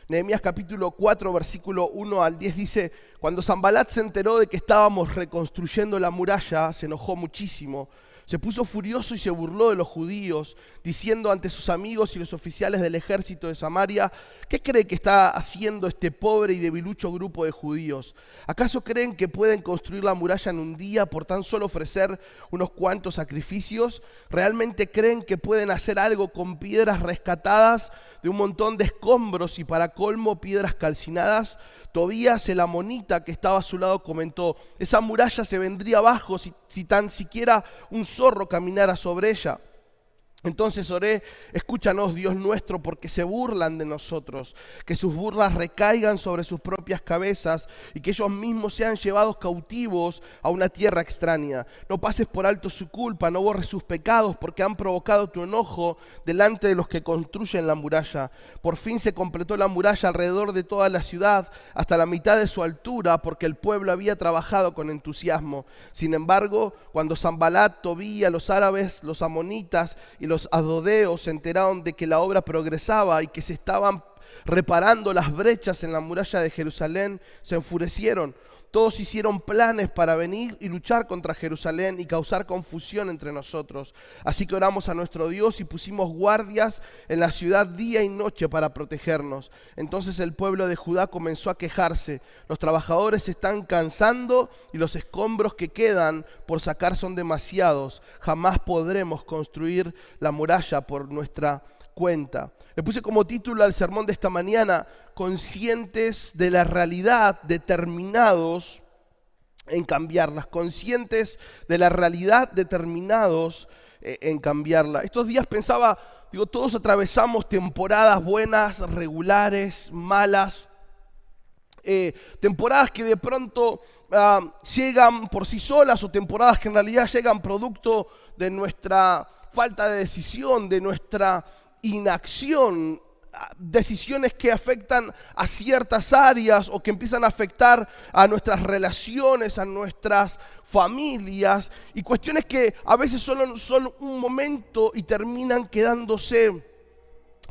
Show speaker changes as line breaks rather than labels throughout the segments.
Nehemías capítulo 4, versículo 1 al 10 dice: cuando Sanbalat se enteró de que estábamos reconstruyendo la muralla, se enojó muchísimo. Se puso furioso y se burló de los judíos, diciendo ante sus amigos y los oficiales del ejército de Samaria: ¿qué cree que está haciendo este pobre y debilucho grupo de judíos? ¿Acaso creen que pueden construir la muralla en un día por tan solo ofrecer unos cuantos sacrificios? ¿Realmente creen que pueden hacer algo con piedras rescatadas de un montón de escombros y para colmo piedras calcinadas? Tobías el amonita que estaba a su lado comentó: esa muralla se vendría abajo si tan siquiera un zorro caminara sobre ella. Entonces oré: escúchanos, Dios nuestro, porque se burlan de nosotros, que sus burlas recaigan sobre sus propias cabezas y que ellos mismos sean llevados cautivos a una tierra extraña. No pases por alto su culpa, no borres sus pecados, porque han provocado tu enojo delante de los que construyen la muralla. Por fin se completó la muralla alrededor de toda la ciudad, hasta la mitad de su altura, porque el pueblo había trabajado con entusiasmo. Sin embargo, cuando Sanbalat, Tobía, los árabes, los amonitas y los adodeos se enteraron de que la obra progresaba y que se estaban reparando las brechas en la muralla de Jerusalén, se enfurecieron. Todos hicieron planes para venir y luchar contra Jerusalén y causar confusión entre nosotros. Así que oramos a nuestro Dios y pusimos guardias en la ciudad día y noche para protegernos. Entonces el pueblo de Judá comenzó a quejarse: los trabajadores se están cansando y los escombros que quedan por sacar son demasiados. Jamás podremos construir la muralla por nuestra cuenta. Le puse como título al sermón de esta mañana: conscientes de la realidad, determinados en cambiarlas. Conscientes de la realidad, determinados en cambiarla. Estos días pensaba, todos atravesamos temporadas buenas, regulares, malas, temporadas que de pronto llegan por sí solas, o temporadas que en realidad llegan producto de nuestra falta de decisión, de nuestra inacción, decisiones que afectan a ciertas áreas o que empiezan a afectar a nuestras relaciones, a nuestras familias, y cuestiones que a veces solo son un momento y terminan quedándose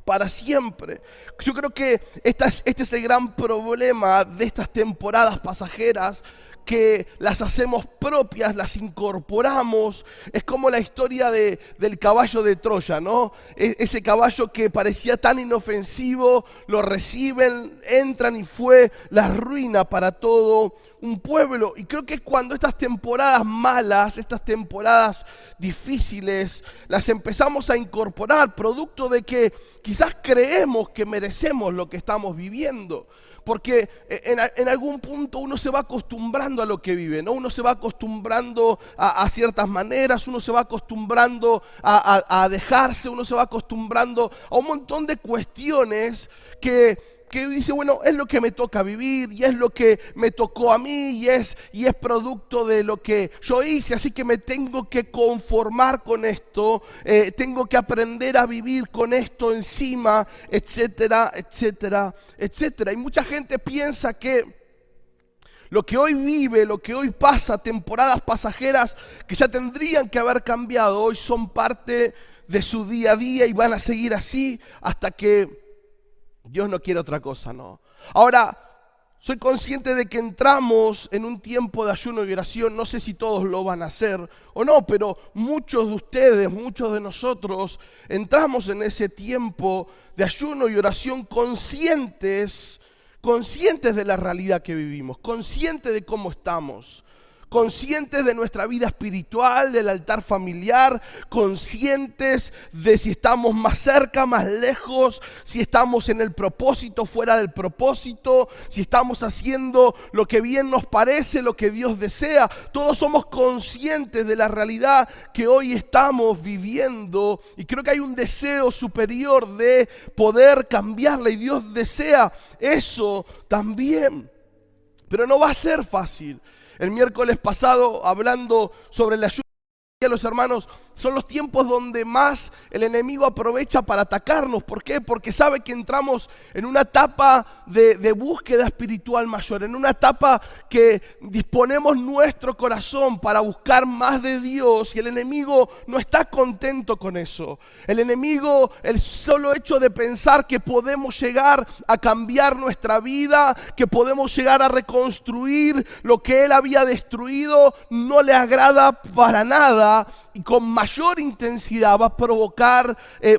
para siempre. Yo creo que este es el gran problema de estas temporadas pasajeras, que las hacemos propias, las incorporamos. Es como la historia del caballo de Troya, ¿no? Ese caballo que parecía tan inofensivo, lo reciben, entran y fue la ruina para todo un pueblo. Y creo que cuando estas temporadas malas, estas temporadas difíciles, las empezamos a incorporar, producto de que quizás creemos que merecemos lo que estamos viviendo. Porque en algún punto uno se va acostumbrando a lo que vive, ¿no? Uno se va acostumbrando a ciertas maneras, uno se va acostumbrando a dejarse, uno se va acostumbrando a un montón de cuestiones que dice, bueno, es lo que me toca vivir y es lo que me tocó a mí y es producto de lo que yo hice, así que me tengo que conformar con esto, tengo que aprender a vivir con esto encima, etcétera, etcétera, etcétera. Y mucha gente piensa que lo que hoy vive, lo que hoy pasa, temporadas pasajeras que ya tendrían que haber cambiado, hoy son parte de su día a día y van a seguir así hasta que Dios no quiere otra cosa, ¿no? Ahora, soy consciente de que entramos en un tiempo de ayuno y oración. No sé si todos lo van a hacer o no, pero muchos de ustedes, muchos de nosotros, entramos en ese tiempo de ayuno y oración conscientes de la realidad que vivimos, conscientes de cómo estamos, conscientes de nuestra vida espiritual, del altar familiar, conscientes de si estamos más cerca, más lejos, si estamos en el propósito, fuera del propósito, si estamos haciendo lo que bien nos parece, lo que Dios desea. Todos somos conscientes de la realidad que hoy estamos viviendo y creo que hay un deseo superior de poder cambiarla y Dios desea eso también, pero no va a ser fácil. El miércoles pasado, hablando sobre la ayuda, a los hermanos, son los tiempos donde más el enemigo aprovecha para atacarnos. ¿Por qué? Porque sabe que entramos en una etapa de búsqueda espiritual mayor, en una etapa que disponemos nuestro corazón para buscar más de Dios, y el enemigo no está contento con eso. El enemigo, el solo hecho de pensar que podemos llegar a cambiar nuestra vida, que podemos llegar a reconstruir lo que él había destruido, no le agrada para nada, y con mayor intensidad va a provocar,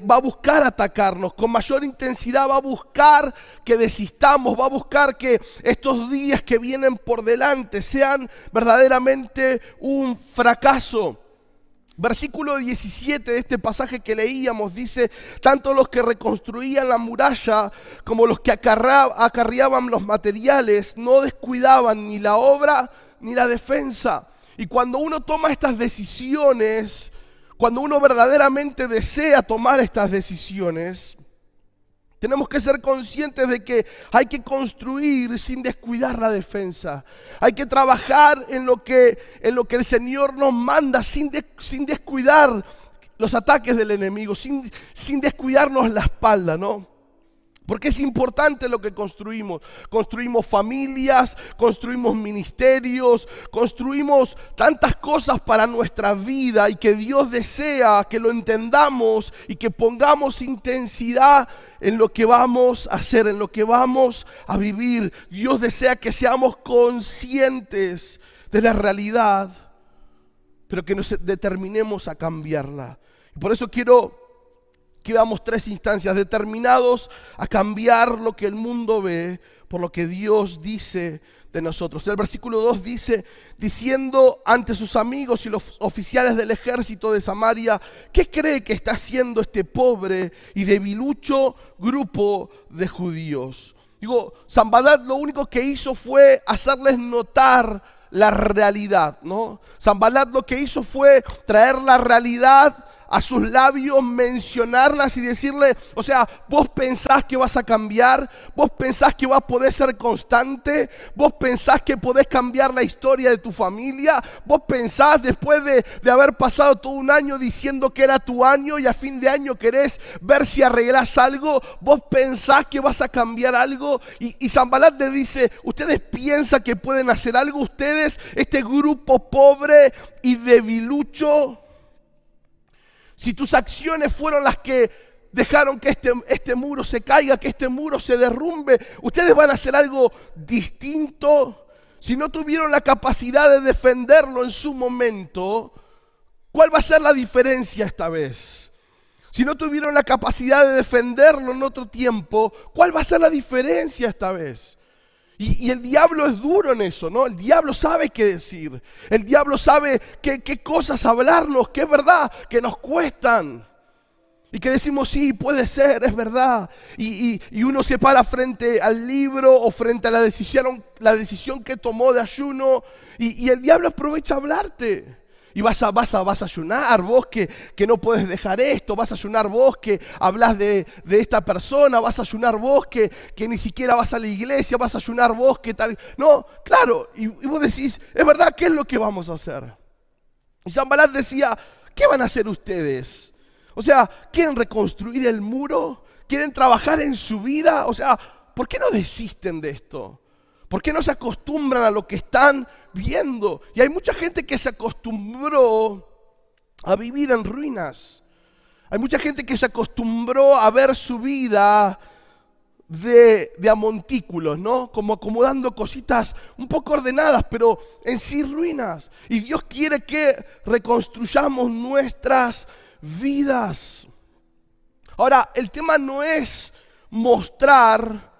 va a buscar atacarnos, con mayor intensidad va a buscar que desistamos, va a buscar que estos días que vienen por delante sean verdaderamente un fracaso. Versículo 17 de este pasaje que leíamos dice: tanto los que reconstruían la muralla como los que acarreaban los materiales no descuidaban ni la obra ni la defensa. Y cuando uno toma estas decisiones, cuando uno verdaderamente desea tomar estas decisiones, tenemos que ser conscientes de que hay que construir sin descuidar la defensa. Hay que trabajar en lo que el Señor nos manda sin descuidar los ataques del enemigo, sin descuidarnos la espalda, ¿no? Porque es importante lo que construimos. Construimos familias, construimos ministerios, construimos tantas cosas para nuestra vida, y que Dios desea que lo entendamos y que pongamos intensidad en lo que vamos a hacer, en lo que vamos a vivir. Dios desea que seamos conscientes de la realidad, pero que nos determinemos a cambiarla. Y por eso quiero que veamos tres instancias: determinados a cambiar lo que el mundo ve por lo que Dios dice de nosotros. El versículo 2 dice: diciendo ante sus amigos y los oficiales del ejército de Samaria, ¿qué cree que está haciendo este pobre y debilucho grupo de judíos? Digo, Sanballat lo único que hizo fue hacerles notar la realidad, ¿no? Sanballat lo que hizo fue traer la realidad a sus labios, mencionarlas y decirle, o sea, vos pensás que vas a cambiar, vos pensás que vas a poder ser constante, vos pensás que podés cambiar la historia de tu familia, vos pensás, después de haber pasado todo un año diciendo que era tu año y a fin de año querés ver si arreglás algo, vos pensás que vas a cambiar algo. Y Sanballat le dice, ustedes piensan que pueden hacer algo, ustedes, este grupo pobre y debilucho. Si tus acciones fueron las que dejaron que este muro se caiga, que este muro se derrumbe, ustedes van a hacer algo distinto. Si no tuvieron la capacidad de defenderlo en su momento, ¿cuál va a ser la diferencia esta vez? Si no tuvieron la capacidad de defenderlo en otro tiempo, ¿cuál va a ser la diferencia esta vez? Y el diablo es duro en eso, ¿no? El diablo sabe qué decir. El diablo sabe qué cosas hablarnos, que es verdad, que nos cuestan. Y que decimos, sí, puede ser, es verdad. Y uno se para frente al libro o frente a la decisión que tomó de ayuno. Y el diablo aprovecha a hablarte. Y vas a ayunar vos que no puedes dejar esto, vas a ayunar vos que hablas de esta persona, vas a ayunar vos que ni siquiera vas a la iglesia, vas a ayunar vos que tal. No, claro, y vos decís, es verdad, ¿qué es lo que vamos a hacer? Y Sanballat decía, ¿qué van a hacer ustedes? O sea, ¿quieren reconstruir el muro? ¿Quieren trabajar en su vida? O sea, ¿por qué no desisten de esto? ¿Por qué no se acostumbran a lo que están viendo? Y hay mucha gente que se acostumbró a vivir en ruinas. Hay mucha gente que se acostumbró a ver su vida de a montículos, ¿no? Como acomodando cositas un poco ordenadas, pero en sí ruinas. Y Dios quiere que reconstruyamos nuestras vidas. Ahora, el tema no es mostrar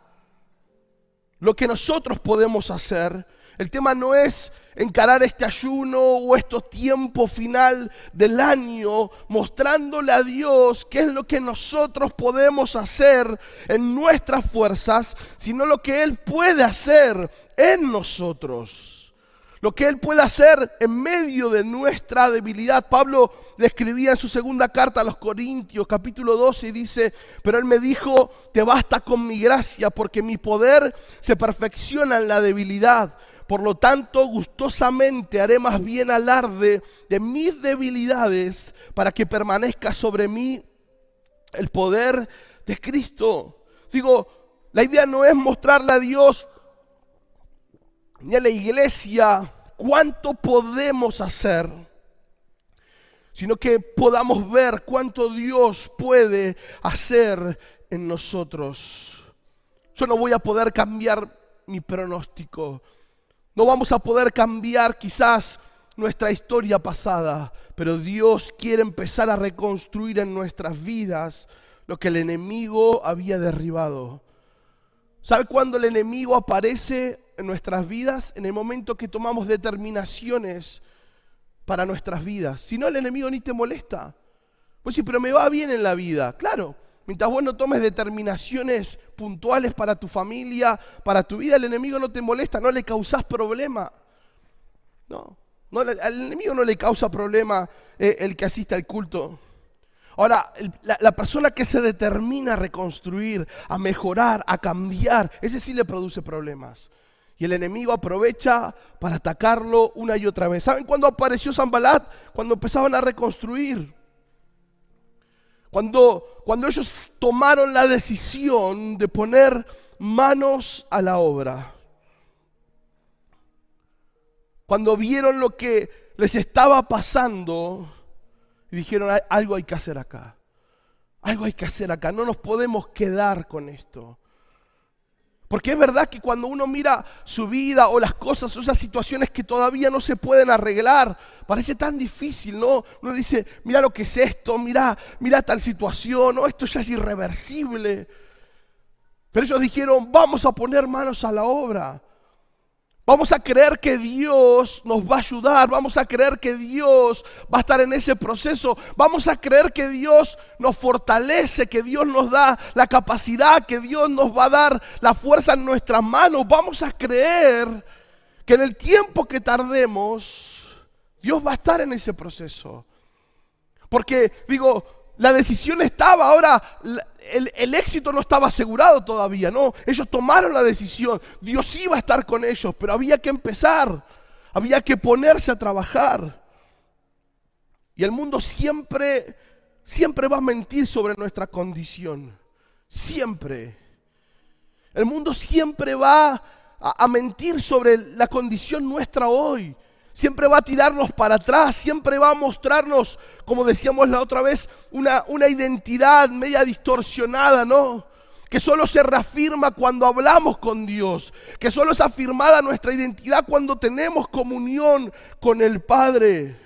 lo que nosotros podemos hacer. El tema no es encarar este ayuno o estos tiempos final del año mostrándole a Dios qué es lo que nosotros podemos hacer en nuestras fuerzas, sino lo que Él puede hacer en nosotros. Lo que Él puede hacer en medio de nuestra debilidad. Pablo describía en su segunda carta a los Corintios, capítulo 12, y dice, pero Él me dijo, te basta con mi gracia, porque mi poder se perfecciona en la debilidad. Por lo tanto, gustosamente haré más bien alarde de mis debilidades para que permanezca sobre mí el poder de Cristo. Digo, la idea no es mostrarle a Dios ni a la iglesia cuánto podemos hacer, sino que podamos ver cuánto Dios puede hacer en nosotros. Yo no voy a poder cambiar mi pronóstico. No vamos a poder cambiar quizás nuestra historia pasada, pero Dios quiere empezar a reconstruir en nuestras vidas lo que el enemigo había derribado. ¿Sabe cuándo el enemigo aparece en nuestras vidas? En el momento que tomamos determinaciones para nuestras vidas. Si no, el enemigo ni te molesta. Pues sí, pero me va bien en la vida. Claro, mientras vos no tomes determinaciones puntuales para tu familia, para tu vida, el enemigo no te molesta, no le causás problema. No, al enemigo no le causa problema el que asiste al culto. Ahora, la persona que se determina a reconstruir, a mejorar, a cambiar, ese sí le produce problemas. Y el enemigo aprovecha para atacarlo una y otra vez. ¿Saben cuándo apareció Sanbalat? Cuando empezaban a reconstruir. Cuando ellos tomaron la decisión de poner manos a la obra. Cuando vieron lo que les estaba pasando y dijeron, algo hay que hacer acá. Algo hay que hacer acá. No nos podemos quedar con esto. Porque es verdad que cuando uno mira su vida o las cosas, o esas situaciones que todavía no se pueden arreglar, parece tan difícil, ¿no? Uno dice, mira lo que es esto, mira tal situación, ¿no? Esto ya es irreversible. Pero ellos dijeron, vamos a poner manos a la obra. Vamos a creer que Dios nos va a ayudar, vamos a creer que Dios va a estar en ese proceso, vamos a creer que Dios nos fortalece, que Dios nos da la capacidad, que Dios nos va a dar la fuerza en nuestras manos. Vamos a creer que en el tiempo que tardemos, Dios va a estar en ese proceso. Porque, digo, la decisión estaba, ahora el éxito no estaba asegurado todavía, ¿no? Ellos tomaron la decisión, Dios iba a estar con ellos, pero había que empezar, había que ponerse a trabajar. Y el mundo siempre va a mentir sobre nuestra condición, siempre. El mundo siempre va a mentir sobre la condición nuestra hoy. Siempre va a tirarnos para atrás, siempre va a mostrarnos, como decíamos la otra vez, una identidad media distorsionada, ¿no? Que solo se reafirma cuando hablamos con Dios, que solo es afirmada nuestra identidad cuando tenemos comunión con el Padre.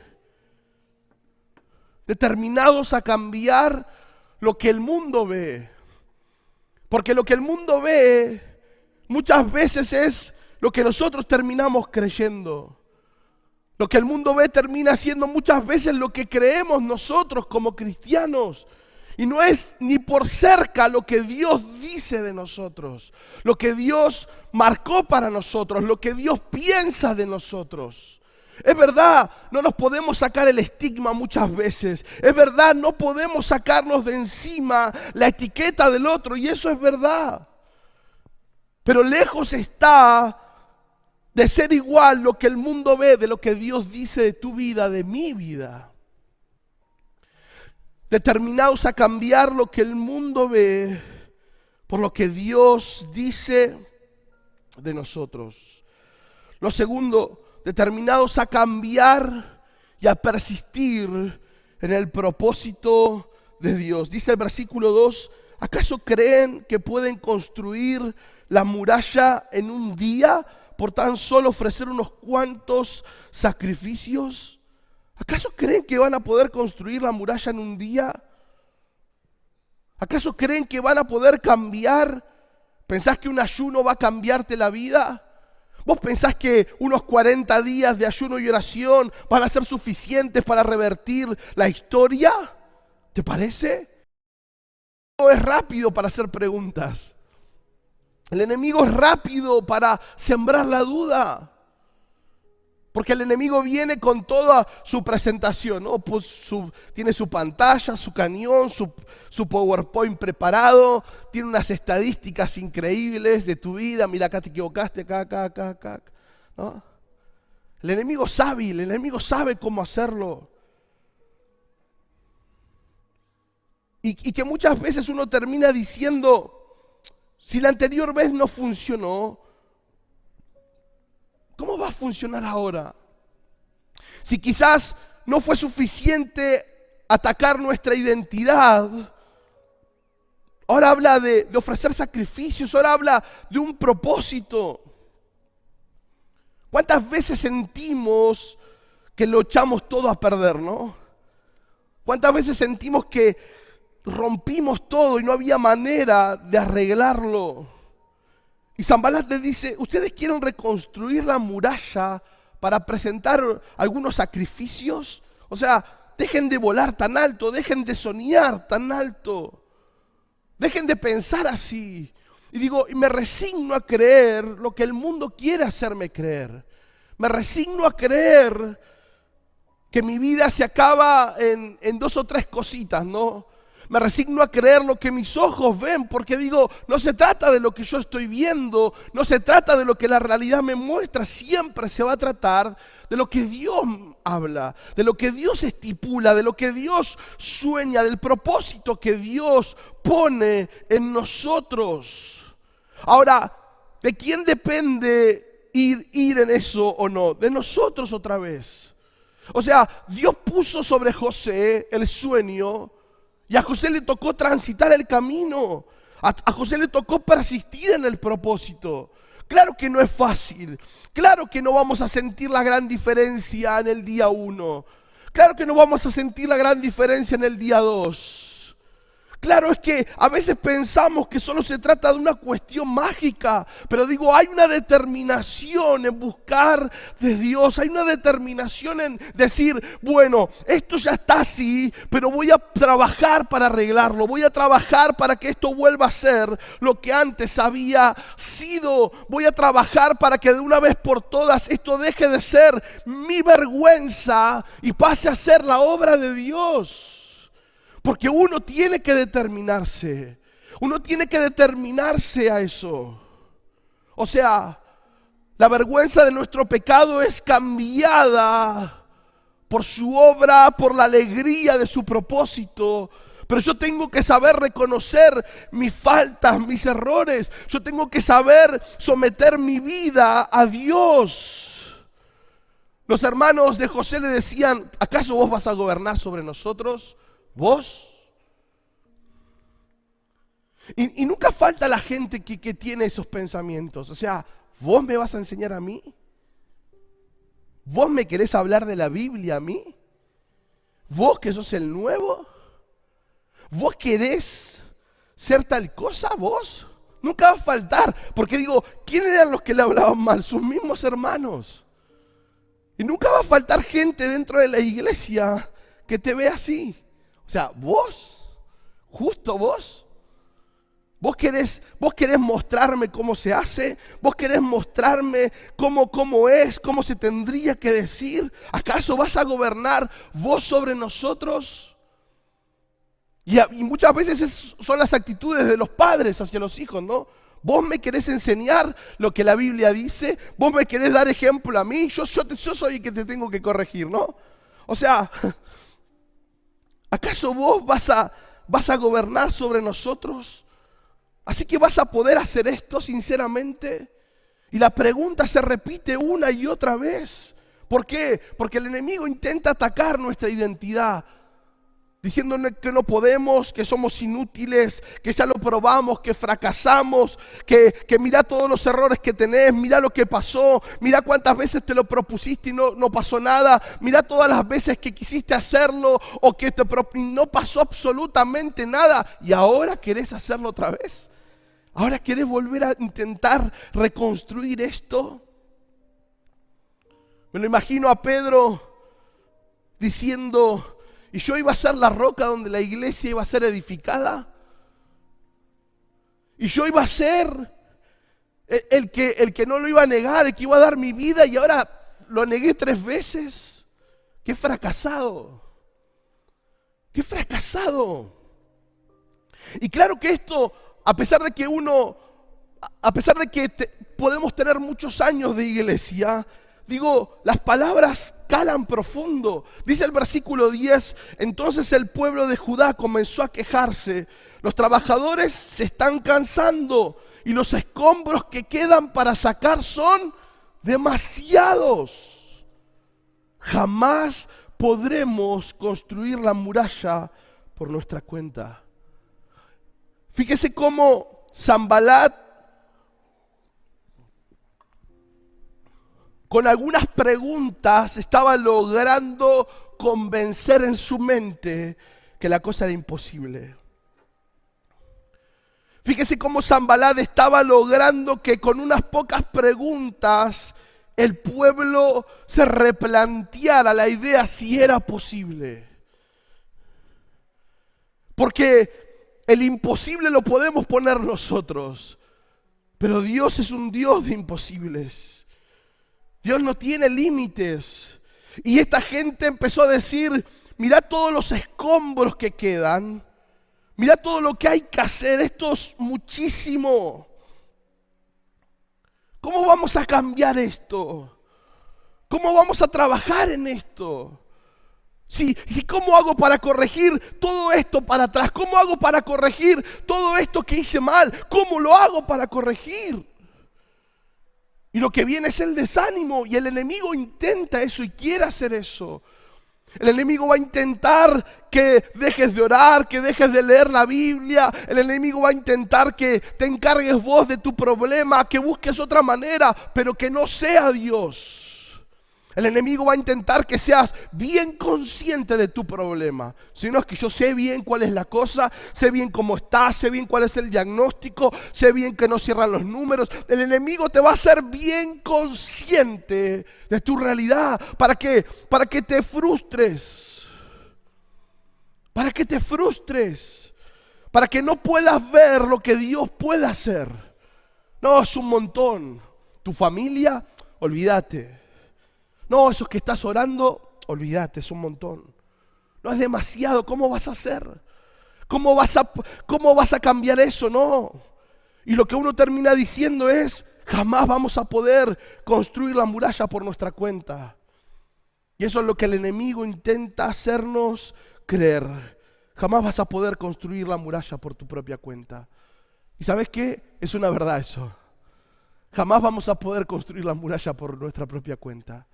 Determinados a cambiar lo que el mundo ve. Porque lo que el mundo ve muchas veces es lo que nosotros terminamos creyendo. Lo que el mundo ve termina siendo muchas veces lo que creemos nosotros como cristianos. Y no es ni por cerca lo que Dios dice de nosotros, lo que Dios marcó para nosotros, lo que Dios piensa de nosotros. Es verdad, no nos podemos sacar el estigma muchas veces. Es verdad, no podemos sacarnos de encima la etiqueta del otro, y eso es verdad. Pero lejos está de ser igual lo que el mundo ve de lo que Dios dice de tu vida, de mi vida. Determinados a cambiar lo que el mundo ve por lo que Dios dice de nosotros. Lo segundo, determinados a cambiar y a persistir en el propósito de Dios. Dice el versículo 2, ¿acaso creen que pueden construir la muralla en un día por tan solo ofrecer unos cuantos sacrificios? ¿Acaso creen que van a poder construir la muralla en un día? ¿Acaso creen que van a poder cambiar? ¿Pensás que un ayuno va a cambiarte la vida? ¿Vos pensás que unos 40 días de ayuno y oración van a ser suficientes para revertir la historia? ¿Te parece? No es rápido para hacer preguntas. El enemigo es rápido para sembrar la duda. Porque el enemigo viene con toda su presentación, ¿no? Pues tiene su pantalla, su cañón, su PowerPoint preparado, tiene unas estadísticas increíbles de tu vida. Mira, acá te equivocaste, acá. ¿no? El enemigo es hábil, el enemigo sabe cómo hacerlo. Y que muchas veces uno termina diciendo, si la anterior vez no funcionó, ¿cómo va a funcionar ahora? Si quizás no fue suficiente atacar nuestra identidad, ahora habla de ofrecer sacrificios, ahora habla de un propósito. ¿Cuántas veces sentimos que lo echamos todo a perder, no? ¿Cuántas veces sentimos que rompimos todo y no había manera de arreglarlo? Y Sanbalat le dice, ¿ustedes quieren reconstruir la muralla para presentar algunos sacrificios? O sea, dejen de volar tan alto, dejen de soñar tan alto, dejen de pensar así. Y digo, y me resigno a creer lo que el mundo quiere hacerme creer. Me resigno a creer que mi vida se acaba en 2 o 3 cositas, ¿no? Me resigno a creer lo que mis ojos ven, porque digo, no se trata de lo que yo estoy viendo, no se trata de lo que la realidad me muestra, siempre se va a tratar de lo que Dios habla, de lo que Dios estipula, de lo que Dios sueña, del propósito que Dios pone en nosotros. Ahora, ¿de quién depende ir en eso o no? De nosotros otra vez. O sea, Dios puso sobre José el sueño y a José le tocó transitar el camino. A José le tocó persistir en el propósito. Claro que no es fácil. Claro que no vamos a sentir la gran diferencia en el día 1. Claro que no vamos a sentir la gran diferencia en el día 2. Claro, es que a veces pensamos que solo se trata de una cuestión mágica, pero digo, hay una determinación en buscar de Dios, hay una determinación en decir, bueno, esto ya está así, pero voy a trabajar para arreglarlo, voy a trabajar para que esto vuelva a ser lo que antes había sido, voy a trabajar para que de una vez por todas esto deje de ser mi vergüenza y pase a ser la obra de Dios. Porque uno tiene que determinarse a eso. O sea, la vergüenza de nuestro pecado es cambiada por su obra, por la alegría de su propósito. Pero yo tengo que saber reconocer mis faltas, mis errores. Yo tengo que saber someter mi vida a Dios. Los hermanos de José le decían, ¿acaso vos vas a gobernar sobre nosotros? ¿Vos? Y nunca falta la gente que tiene esos pensamientos. O sea, ¿vos me vas a enseñar a mí? ¿Vos me querés hablar de la Biblia a mí? ¿Vos que sos el nuevo? ¿Vos querés ser tal cosa? ¿Vos? Nunca va a faltar. Porque digo, ¿quiénes eran los que le hablaban mal? Sus mismos hermanos. Y nunca va a faltar gente dentro de la iglesia que te ve así. O sea, vos, justo vos querés mostrarme cómo se hace, vos querés mostrarme cómo es, cómo se tendría que decir. ¿Acaso vas a gobernar vos sobre nosotros? Y muchas veces son las actitudes de los padres hacia los hijos, ¿no? Vos me querés enseñar lo que la Biblia dice, vos me querés dar ejemplo a mí, yo soy el que te tengo que corregir, ¿no? O sea, ¿acaso vos vas a gobernar sobre nosotros? Así que vas a poder hacer esto sinceramente. Y la pregunta se repite una y otra vez. ¿Por qué? Porque el enemigo intenta atacar nuestra identidad, diciéndonos que no podemos, que somos inútiles, que ya lo probamos, que fracasamos, que mira todos los errores que tenés, mira lo que pasó, mira cuántas veces te lo propusiste y no pasó nada, mira todas las veces que quisiste hacerlo o que y no pasó absolutamente nada y ahora querés hacerlo otra vez. Ahora querés volver a intentar reconstruir esto. Me lo imagino a Pedro diciendo, ¿y yo iba a ser la roca donde la iglesia iba a ser edificada? ¿Y yo iba a ser el que no lo iba a negar, el que iba a dar mi vida y ahora lo negué 3 veces? ¡Qué fracasado! ¡Qué fracasado! Y claro que esto, a pesar de que podemos tener muchos años de iglesia, digo, las palabras calan profundo. Dice el versículo 10, entonces el pueblo de Judá comenzó a quejarse. Los trabajadores se están cansando y los escombros que quedan para sacar son demasiados. Jamás podremos construir la muralla por nuestra cuenta. Fíjese cómo Sanbalat, con algunas preguntas, estaba logrando convencer en su mente que la cosa era imposible. Fíjese cómo Sanbalat estaba logrando que con unas pocas preguntas el pueblo se replanteara la idea si era posible. Porque el imposible lo podemos poner nosotros, pero Dios es un Dios de imposibles. Dios no tiene límites. Y esta gente empezó a decir, mirá todos los escombros que quedan, mirá todo lo que hay que hacer, esto es muchísimo. ¿Cómo vamos a cambiar esto? ¿Cómo vamos a trabajar en esto? Si ¿cómo hago para corregir todo esto para atrás? ¿Cómo hago para corregir todo esto que hice mal? ¿Cómo lo hago para corregir? Y lo que viene es el desánimo, y el enemigo intenta eso y quiere hacer eso. El enemigo va a intentar que dejes de orar, que dejes de leer la Biblia. El enemigo va a intentar que te encargues vos de tu problema, que busques otra manera, pero que no sea Dios. El enemigo va a intentar que seas bien consciente de tu problema. Si no, es que yo sé bien cuál es la cosa, sé bien cómo estás, sé bien cuál es el diagnóstico, sé bien que no cierran los números. El enemigo te va a hacer bien consciente de tu realidad. ¿Para qué? Para que te frustres. Para que te frustres. Para que no puedas ver lo que Dios puede hacer. No, es un montón. Tu familia, olvídate. No, esos que estás orando, olvídate, es un montón. No es demasiado, ¿cómo vas a hacer? ¿Cómo vas a cambiar eso? No. Y lo que uno termina diciendo es, jamás vamos a poder construir la muralla por nuestra cuenta. Y eso es lo que el enemigo intenta hacernos creer. Jamás vas a poder construir la muralla por tu propia cuenta. ¿Y sabes qué? Es una verdad eso. Jamás vamos a poder construir la muralla por nuestra propia cuenta.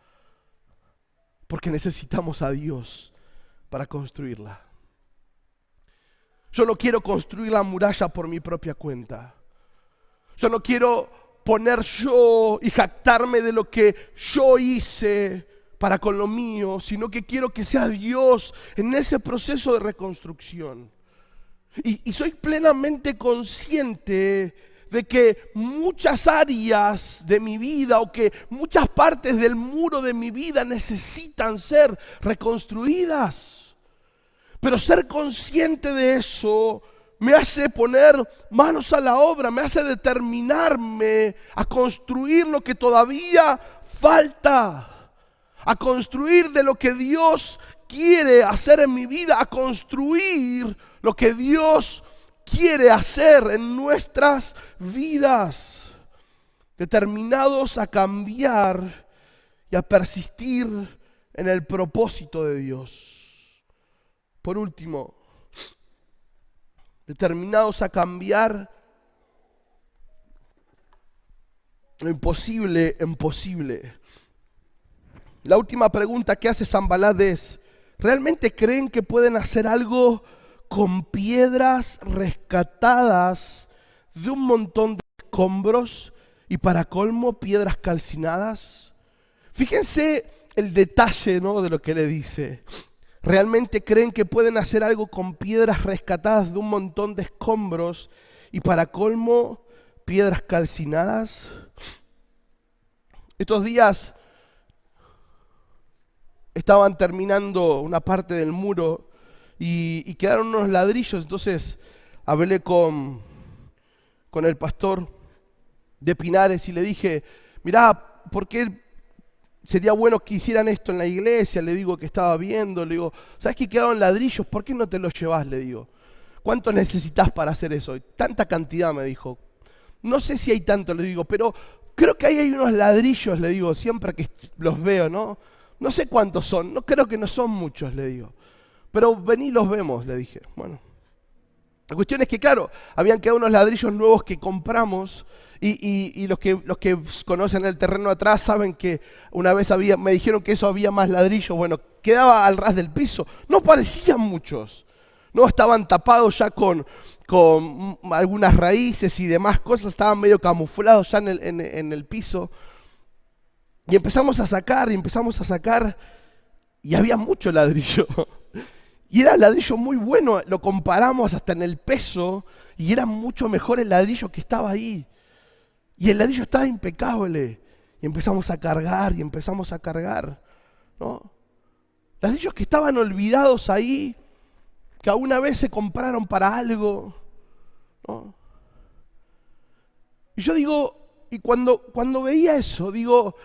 Porque necesitamos a Dios para construirla. Yo no quiero construir la muralla por mi propia cuenta. Yo no quiero poner yo y jactarme de lo que yo hice para con lo mío, sino que quiero que sea Dios en ese proceso de reconstrucción. Y soy plenamente consciente de que muchas áreas de mi vida o que muchas partes del muro de mi vida necesitan ser reconstruidas. Pero ser consciente de eso me hace poner manos a la obra, me hace determinarme a construir lo que todavía falta, a construir de lo que Dios quiere hacer en mi vida, a construir lo que Dios quiere hacer en nuestras vidas, determinados a cambiar y a persistir en el propósito de Dios. Por último, determinados a cambiar lo imposible en posible. La última pregunta que hace Sanbalat es, ¿realmente creen que pueden hacer algo con piedras rescatadas de un montón de escombros y para colmo piedras calcinadas? Fíjense el detalle, ¿no?, de lo que le dice. ¿Realmente creen que pueden hacer algo con piedras rescatadas de un montón de escombros y para colmo piedras calcinadas? Estos días estaban terminando una parte del muro y quedaron unos ladrillos. Entonces hablé con el pastor de Pinares y le dije, mirá, ¿por qué sería bueno que hicieran esto en la iglesia? Le digo que estaba viendo, le digo, ¿sabes que quedaron ladrillos? ¿Por qué no te los llevas? Le digo, ¿cuánto necesitas para hacer eso? Tanta cantidad, me dijo. no sé si hay tanto, le digo, pero creo que ahí hay unos ladrillos, le digo, siempre que los veo, ¿no? No sé cuántos son, no creo que no son muchos, le digo. Pero vení, los vemos, le dije. Bueno, la cuestión es que, claro, habían quedado unos ladrillos nuevos que compramos y los que conocen el terreno atrás saben que una vez me dijeron que eso había más ladrillos. Bueno, quedaba al ras del piso. No parecían muchos. No, estaban tapados ya con algunas raíces y demás cosas. Estaban medio camuflados ya en el piso. Y empezamos a sacar y había mucho ladrillo. Y era ladrillo muy bueno, lo comparamos hasta en el peso y era mucho mejor el ladrillo que estaba ahí. Y el ladrillo estaba impecable. Y empezamos a cargar, ¿no? Ladrillos que estaban olvidados ahí, que alguna vez se compraron para algo, ¿no? Y yo digo, y cuando veía eso, digo,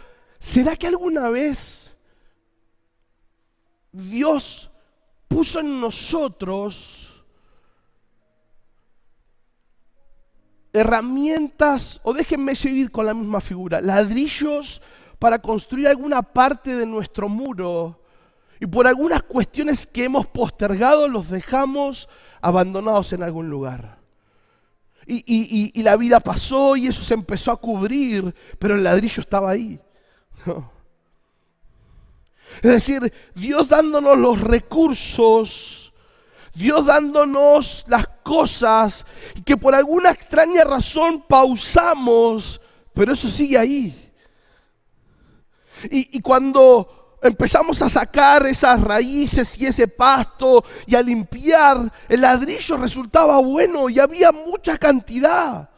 ¿será que alguna vez Dios puso en nosotros herramientas, o déjenme seguir con la misma figura, ladrillos para construir alguna parte de nuestro muro, y por algunas cuestiones que hemos postergado los dejamos abandonados en algún lugar? Y la vida pasó y eso se empezó a cubrir, pero el ladrillo estaba ahí. ¿No? Es decir, Dios dándonos los recursos, Dios dándonos las cosas, y que por alguna extraña razón pausamos, pero eso sigue ahí. Y cuando empezamos a sacar esas raíces y ese pasto y a limpiar, el ladrillo resultaba bueno y había mucha cantidad.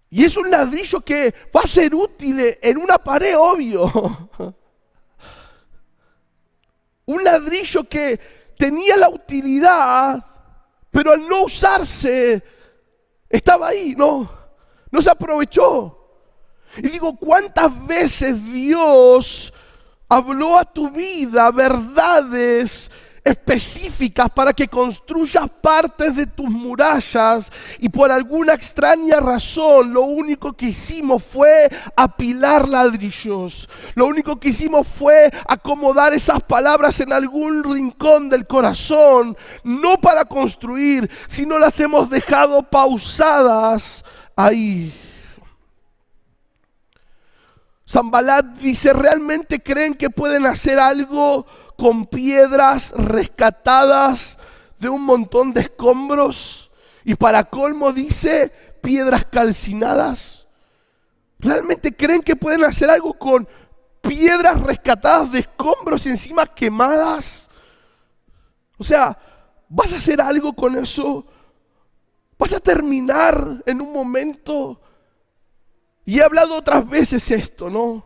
Y es un ladrillo que va a ser útil en una pared, obvio. Un ladrillo que tenía la utilidad, pero al no usarse, estaba ahí, no se aprovechó. Y digo, ¿cuántas veces Dios habló a tu vida verdades específicas para que construyas partes de tus murallas y por alguna extraña razón lo único que hicimos fue apilar ladrillos? Lo único que hicimos fue acomodar esas palabras en algún rincón del corazón, no para construir, sino las hemos dejado pausadas ahí. Sanballat dice, ¿realmente creen que pueden hacer algo con piedras rescatadas de un montón de escombros? Y para colmo dice, piedras calcinadas. ¿Realmente creen que pueden hacer algo con piedras rescatadas de escombros y encima quemadas? O sea, ¿vas a hacer algo con eso? ¿Vas a terminar en un momento? Y he hablado otras veces esto, ¿no?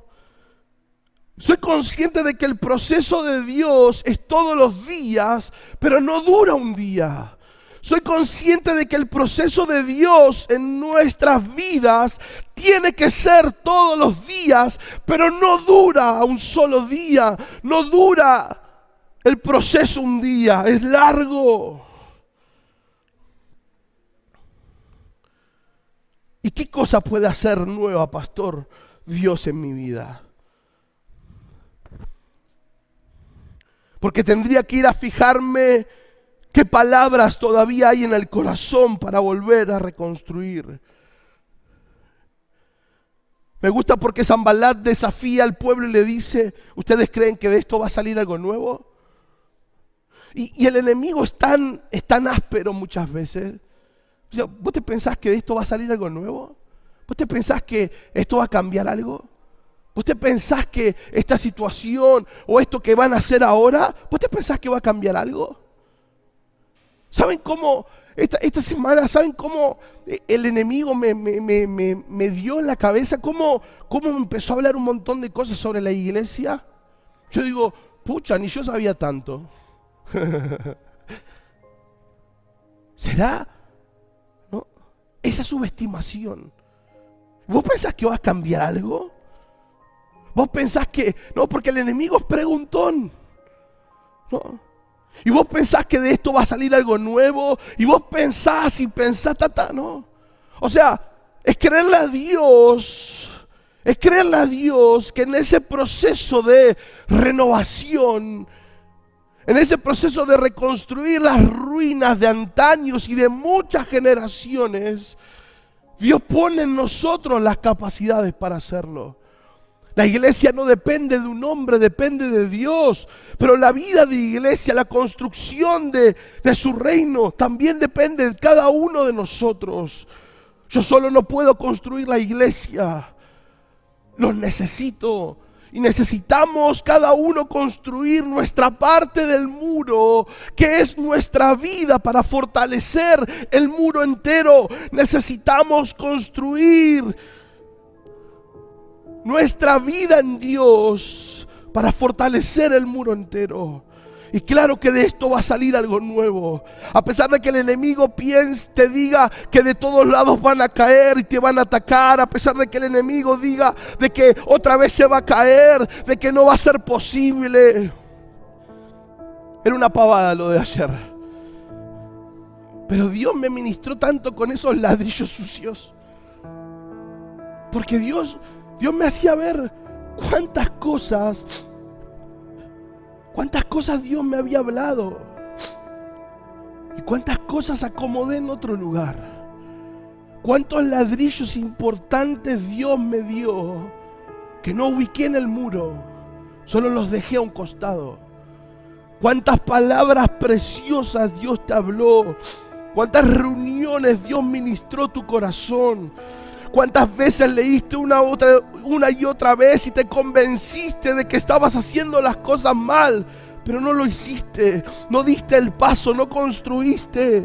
Soy consciente de que el proceso de Dios es todos los días, pero no dura un día. Soy consciente de que el proceso de Dios en nuestras vidas tiene que ser todos los días, pero no dura un solo día, no dura el proceso un día, es largo. ¿Y qué cosa puede hacer nueva, pastor, Dios en mi vida? Porque tendría que ir a fijarme qué palabras todavía hay en el corazón para volver a reconstruir. Me gusta porque Sanballat desafía al pueblo y le dice, ¿ustedes creen que de esto va a salir algo nuevo? Y el enemigo es tan áspero muchas veces. O sea, ¿vos te pensás que de esto va a salir algo nuevo? ¿Vos te pensás que esto va a cambiar algo? ¿Vos te pensás que esta situación o esto que van a hacer ahora, vos te pensás que va a cambiar algo? ¿Saben cómo esta semana, saben cómo el enemigo me dio en la cabeza? ¿Cómo me empezó a hablar un montón de cosas sobre la iglesia? Yo digo, pucha, ni yo sabía tanto. ¿Será? ¿No? Esa subestimación. ¿Vos pensás que va a cambiar algo? ¿Vos pensás que...? No, porque el enemigo es preguntón. ¿No? Y vos pensás que de esto va a salir algo nuevo. Y vos pensás y pensás, no. O sea, es creerle a Dios, que en ese proceso de renovación, en ese proceso de reconstruir las ruinas de antaños y de muchas generaciones, Dios pone en nosotros las capacidades para hacerlo. La iglesia no depende de un hombre, depende de Dios. Pero la vida de iglesia, la construcción de su reino, también depende de cada uno de nosotros. Yo solo no puedo construir la iglesia. Los necesito. Y necesitamos cada uno construir nuestra parte del muro, que es nuestra vida, para fortalecer el muro entero. Necesitamos construir nuestra vida en Dios para fortalecer el muro entero. Y claro que de esto va a salir algo nuevo. A pesar de que el enemigo te diga que de todos lados van a caer y te van a atacar, a pesar de que el enemigo diga de que otra vez se va a caer, de que no va a ser posible. Era una pavada lo de ayer. Pero Dios me ministró tanto con esos ladrillos sucios. Porque Dios me hacía ver cuántas cosas Dios me había hablado y cuántas cosas acomodé en otro lugar. Cuántos ladrillos importantes Dios me dio que no ubiqué en el muro, solo los dejé a un costado. Cuántas palabras preciosas Dios te habló, cuántas reuniones Dios ministró tu corazón. ¿Cuántas veces leíste una y otra vez y te convenciste de que estabas haciendo las cosas mal, pero no lo hiciste, no diste el paso, no construiste?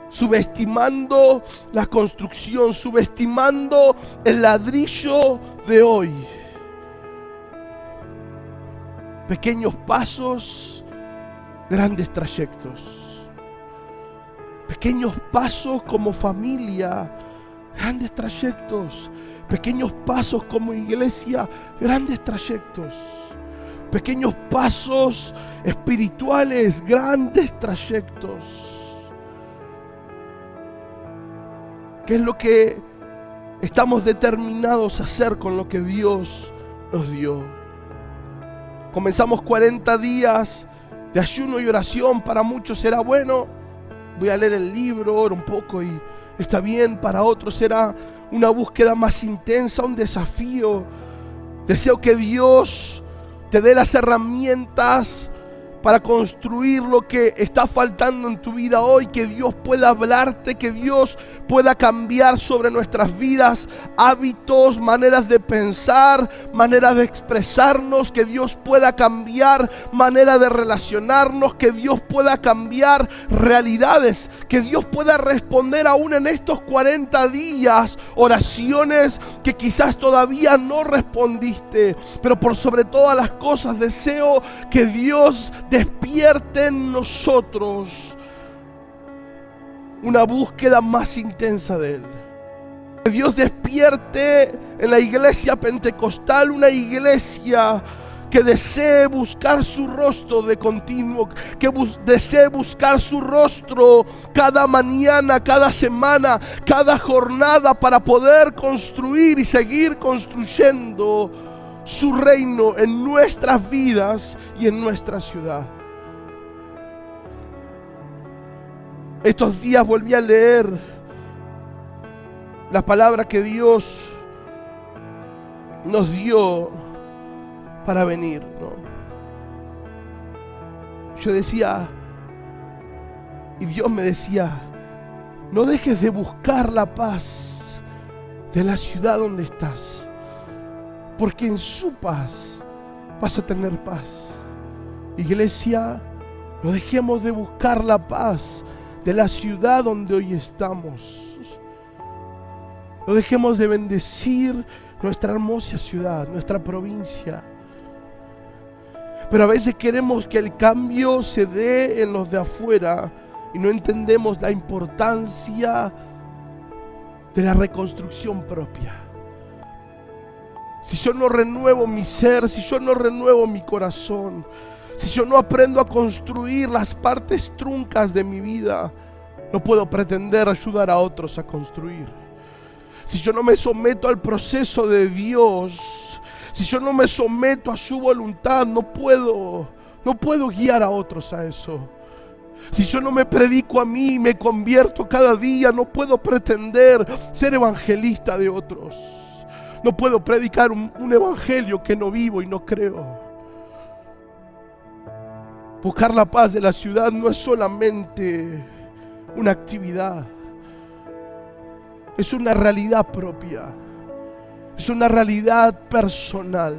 Subestimando la construcción, subestimando el ladrillo de hoy. Pequeños pasos, grandes trayectos. Pequeños pasos como familia, grandes trayectos. Pequeños pasos como iglesia, grandes trayectos. Pequeños pasos espirituales, grandes trayectos. ¿Qué es lo que estamos determinados a hacer con lo que Dios nos dio? Comenzamos 40 días de ayuno y oración. Para muchos será bueno, voy a leer el libro, oro un poco y está bien. Para otros será una búsqueda más intensa, un desafío. Deseo que Dios te dé las herramientas para construir lo que está faltando en tu vida hoy, que Dios pueda hablarte, que Dios pueda cambiar sobre nuestras vidas hábitos, maneras de pensar, maneras de expresarnos, que Dios pueda cambiar manera de relacionarnos, que Dios pueda cambiar realidades, que Dios pueda responder aún en estos 40 días oraciones que quizás todavía no respondiste. Pero por sobre todas las cosas deseo que Dios despierte en nosotros una búsqueda más intensa de Él. Que Dios despierte en la iglesia pentecostal una iglesia que desee buscar su rostro de continuo, que desee buscar su rostro cada mañana, cada semana, cada jornada, para poder construir y seguir construyendo su reino en nuestras vidas y en nuestra ciudad. Estos días volví a leer la palabra que Dios nos dio para venir, ¿no? Yo decía, y Dios me decía, no dejes de buscar la paz de la ciudad donde estás, porque en su paz vas a tener paz. Iglesia, no dejemos de buscar la paz de la ciudad donde hoy estamos. No dejemos de bendecir nuestra hermosa ciudad, nuestra provincia. Pero a veces queremos que el cambio se dé en los de afuera y no entendemos la importancia de la reconstrucción propia. Si yo no renuevo mi ser, si yo no renuevo mi corazón, si yo no aprendo a construir las partes truncas de mi vida, no puedo pretender ayudar a otros a construir. Si yo no me someto al proceso de Dios, si yo no me someto a su voluntad, no puedo guiar a otros a eso. Si yo no me predico a mí y me convierto cada día, no puedo pretender ser evangelista de otros. No puedo predicar un evangelio que no vivo y no creo. Buscar la paz de la ciudad no es solamente una actividad. Es una realidad propia. Es una realidad personal.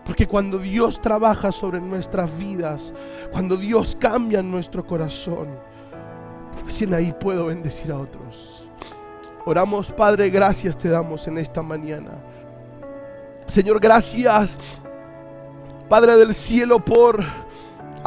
Porque cuando Dios trabaja sobre nuestras vidas, cuando Dios cambia nuestro corazón, recién ahí puedo bendecir a otros. Oramos, Padre, gracias te damos en esta mañana. Señor, gracias, Padre del cielo, por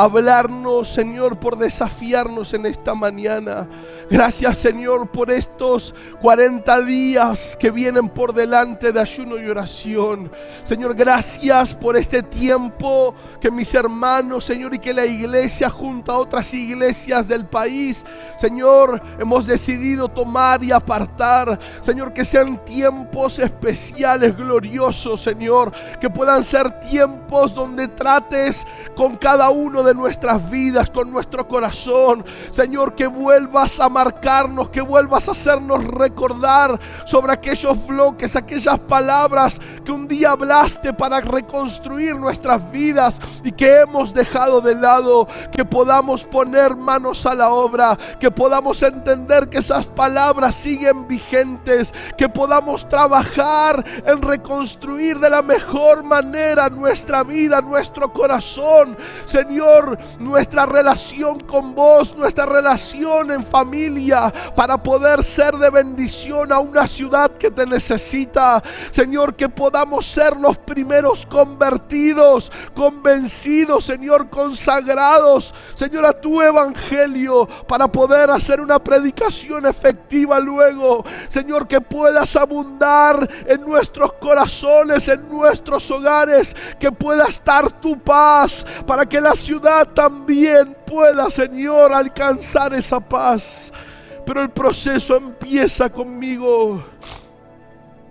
hablarnos, Señor, por desafiarnos en esta mañana. Gracias, Señor, por estos 40 días que vienen por delante de ayuno y oración. Señor, gracias por este tiempo que mis hermanos, Señor, y que la iglesia junto a otras iglesias del país, Señor, hemos decidido tomar y apartar. Señor, que sean tiempos especiales, gloriosos, Señor, que puedan ser tiempos donde trates con cada uno de nuestras vidas, con nuestro corazón. Señor, que vuelvas a marcarnos, que vuelvas a hacernos recordar sobre aquellos bloques, aquellas palabras que un día hablaste para reconstruir nuestras vidas y que hemos dejado de lado. Que podamos poner manos a la obra, que podamos entender que esas palabras siguen vigentes, que podamos trabajar en reconstruir de la mejor manera nuestra vida, nuestro corazón, Señor, nuestra relación con vos, nuestra relación en familia, para poder ser de bendición a una ciudad que te necesita. Señor, que podamos ser los primeros convertidos, convencidos, Señor, consagrados, Señor, a tu evangelio, para poder hacer una predicación efectiva luego. Señor, que puedas abundar en nuestros corazones, en nuestros hogares, que pueda estar tu paz, para que la ciudad también pueda, Señor, alcanzar esa paz. Pero el proceso empieza conmigo.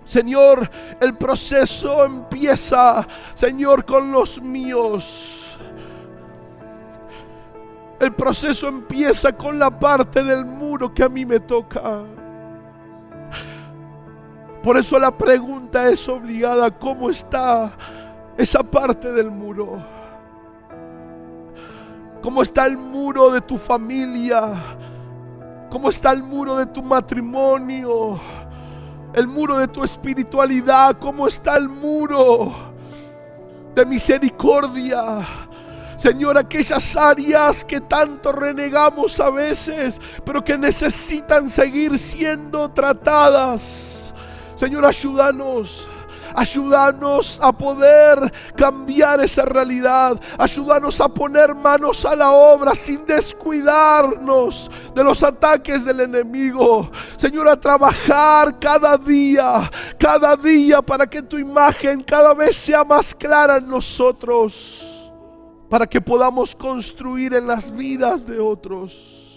Señor, el proceso empieza, Señor, con los míos. El proceso empieza con la parte del muro que a mí me toca. Por eso la pregunta es obligada: ¿cómo está esa parte del muro? ¿Cómo está el muro de tu familia? ¿Cómo está el muro de tu matrimonio? El muro de tu espiritualidad. ¿Cómo está el muro de misericordia? Señor, aquellas áreas que tanto renegamos a veces, pero que necesitan seguir siendo tratadas. Señor, ayúdanos. Ayúdanos a poder cambiar esa realidad. Ayúdanos a poner manos a la obra sin descuidarnos de los ataques del enemigo. Señor, a trabajar cada día para que tu imagen cada vez sea más clara en nosotros, para que podamos construir en las vidas de otros.